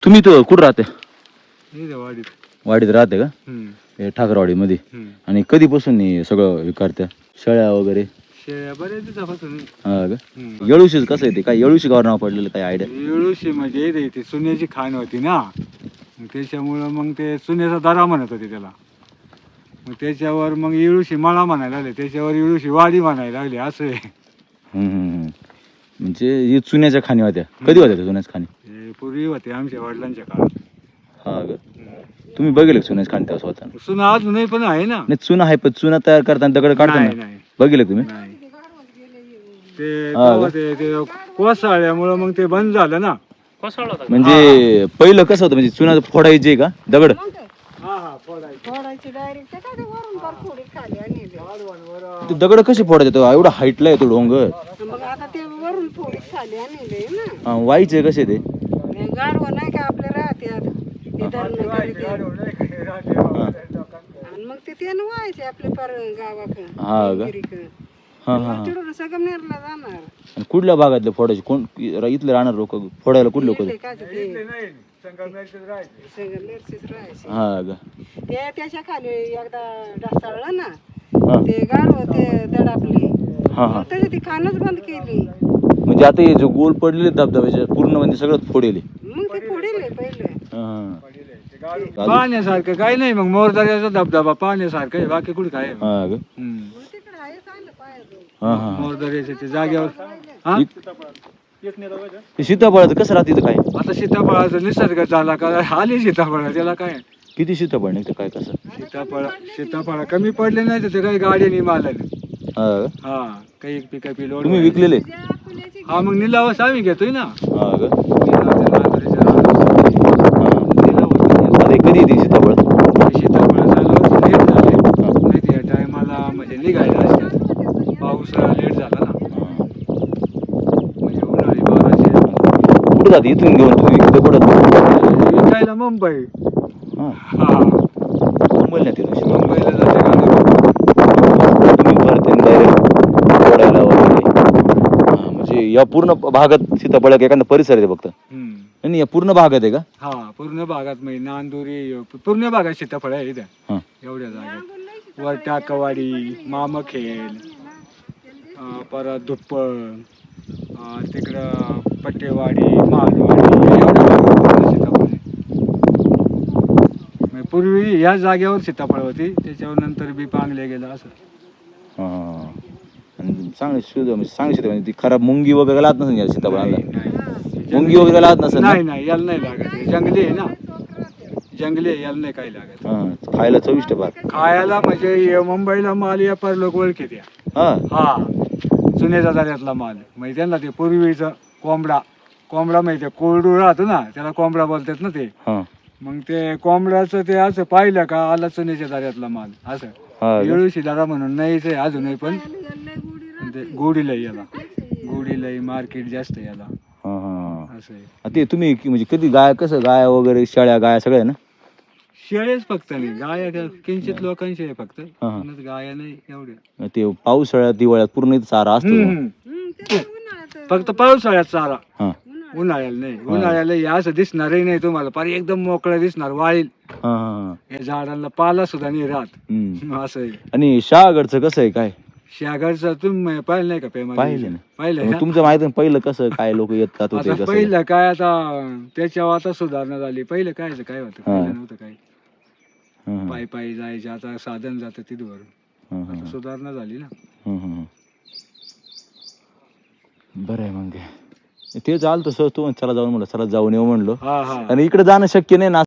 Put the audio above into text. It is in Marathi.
तुम्ही तो कुठं राहते? इथे वाडीत. वाडीत राहते का? हम्म. हे ठाकरवाडी मध्ये. हम्म. आणि कधीपासून हे सगळं हे करत्या शेळ्या वगैरे? शेळ्या बऱ्याच दिवसापासून. हा का? हम्म. येळूशीच कसं आहे ते? काय येळूशी गावर नाव पडलेलं काय आयडिया? येळूशी म्हणजे इथे ती सुन्याची खाण होती ना, मग त्याच्यामुळं मग ते सुन्याचा दरा म्हणत होते त्याला. मग त्याच्यावर मग येळूशी मळा म्हणायला लागले, त्याच्यावर येळूशी वाडी म्हणायला लागली, असं आहे. म्हणजे हे चुन्याच्या खाणी होत्या. कधी होत्या त्या चुन्याच्या खाणी? हे पूर्वी होते आमच्या वडिलांच्या काळात. हा का? तुम्ही बघितलं का चुन्याच्या खाणी तेव्हा स्वतः? सुना अजूनही पण आहे ना. नाही चुना आहे, पण चुना तयार करताना दगड काढताना नाही नाही बघितलं का तुम्ही? नाही. ते हा तेव्हा ते कोसळल्यामुळं मग ते बंद झालं ना. म्हणजे पहिलं कसं होतं, म्हणजे चुना फोडायचे का दगड? हा हा, फोडायचं. फोडायची डायरेक्ट काय वरून पार फोडी खाली आणि ते दगड कसे फोडायचे? तो एवढा हाईटला येतो डोंगर. मग आता ते वरून फोडी खाली आणले ना. वाईचे कसे ते? गाडव नाही का आपल्या राहत्यात ते धरणं करीत आणि मग ते त्यानं व्हायचे आपले पार गावाकडं. हा का? हा हा हा. तिकडून संगमनेरला जाणार. आणि कुठल्या भागातले फोडायचे? कोण इथले राहणार लोक फोडायला कुठले लोक? इथले काय ते नाही, संगमनेरचेच राहायचे. संगमनेरचेच राहायचे. हा का? ते त्याच्या खाली एकदा ढासळलं ना, हा ते गाडव ते दडापले. हा हा. मग त्याची ती खाणच बंद केली. म्हणजे आता हे जो गोल पडलेले धबधब्याचे पूर्ण म्हणजे सगळं फोडेले. मग ते फोडीले पहिले. पाहण्यासारखं काही नाही, मग मोरदऱ्याचा धबधबा पाहण्यासारखं आहे, बाकी कुठे काय आहे? हा का? हम्म. तिकडे आहे चांगलं पाहायचं. हा हा. मोरदऱ्याच्या ते जागेवर. हा? ते सीताफळाचं कसं राहते इथं काय? आता सीताफळाचा निसर्ग झाला का, आली सीताफळ, त्याला काय किती सीताफळ निघतं काय कसं? सीताफळ कमी पडले नाही तर ते काही गाडीने मारले. हा का? हा, काही पिका पिलोड. तुम्ही विकलेले? हा, मग निलावस आम्ही घेतोय ना. हा का? निलाव अरे कधी येते सीताफळ? सीताफळ झालं लेट झाले, नाही या टायमाला म्हणजे निघायला असते. पाऊस लेट झाला ना, म्हणजे उन्हाळी बाराशे. कुठं जाते इथून घेऊन तुम्ही विकते कुठं? विकायला मुंबई. हा हा, मुंबईला नाही तिथून सीताफळ. मुंबईला जाते गाडी. तुम्ही भरते डायरेक्ट फोडायला वगैरे. हा म्हणजे या पूर्ण भागात सीताफळ एखादा परिसर आहे फक्त? हम्म. नाही या पूर्ण भागात आहे का? हा, पूर्ण भागात म्हणजे नांदुरी पूर्ण भागात सीताफळ आहे इथे. हा. एवढ्या जागेत वर टाकवाडी, मामखेल, परत धुप्पळ, तिकडं पट्टेवाडी, मालवाडी, एवढ्या भागात सीताफळ आहे. म्हणजे पूर्वी ह्या जागेवर सीताफळ होती, त्याच्यावर नंतर बी पांगले गेलं असं. हा. आणि चांगली शुद्ध म्हणजे चांगली सीताफळ म्हणजे ती खराब मुंगी वगैरे लागत नसेल या सीताफळाला? मुंगी वगैरे लागत नसेल ना? नाही नाही, याला नाही लागत, हे जंगली आहे ना, जंगली आहे, याला नाही काही लागत. हा खायला चविष्ट फार. खायला म्हणजे हे मुंबईला माल या पार लोक ओळखीत या. हा हा, जुन्या जात्यातला माल म्हणजे त्यांना ते पूर्वीचं कोंबडा माहिती आहे, कोरडू राहतो ना, त्याला कोंबडा बोलतात ना ते. हा मग ते कोंबड्याचं ते असं पाहिलं का आला चुन्याच्या दाऱ्यातला माल असं. हा का? येळूशी दारा म्हणून नाहीच आहे अजूनही, पण ते गोडीला याला, गोडीला मार्केट जास्त याला हा हा. असं आहे. ते तुम्ही म्हणजे कधी गाय कसं गाय वगैरे शेळ्या गाय सगळ्या ना? शेळेच फक्त नाही, गाया किंचित लोकांचे आहे फक्त, हा, हा. पण गाया नाही एवढ्या. ते पावसाळ्यात दिवाळ्यात पूर्ण इथं चारा असतो. फक्त पावसाळ्यात चारा, हा उन्हाळ्याला नाही. उन्हाळ्याला हे असं दिसणारही नाही तुम्हाला, पार एकदम मोकळं दिसणार, वाळील. हा हा. या झाडांना पाला सुद्धा नाही राहत. हम्म. असं आहे. आणि शहागडचं कसं आहे काय? शेगारचं तुम्ही पाहिलं नाही का पेमा? पाहिलं ना. पाहिलं मग ना? तुमचं माहिती आहे पहिलं कसं काय लोक येतात होते आता कसं? पहिलं काय, आता त्याच्यावर आता सुधारणा झाली. पहिलं काय काय होतं, पहिलं नव्हतं काय, हा, हा. पायी पायी जायचे, आता साधन जातं तिथवर. हा, हा, आता सुधारणा झाली ना. हा, हा. बरं आहे मग ते चालतं सर, तू चला जाऊन म्हणलं, चला जाऊन येऊ म्हणलो. हा हा. आणि इकडे जाणं शक्य नाही ना.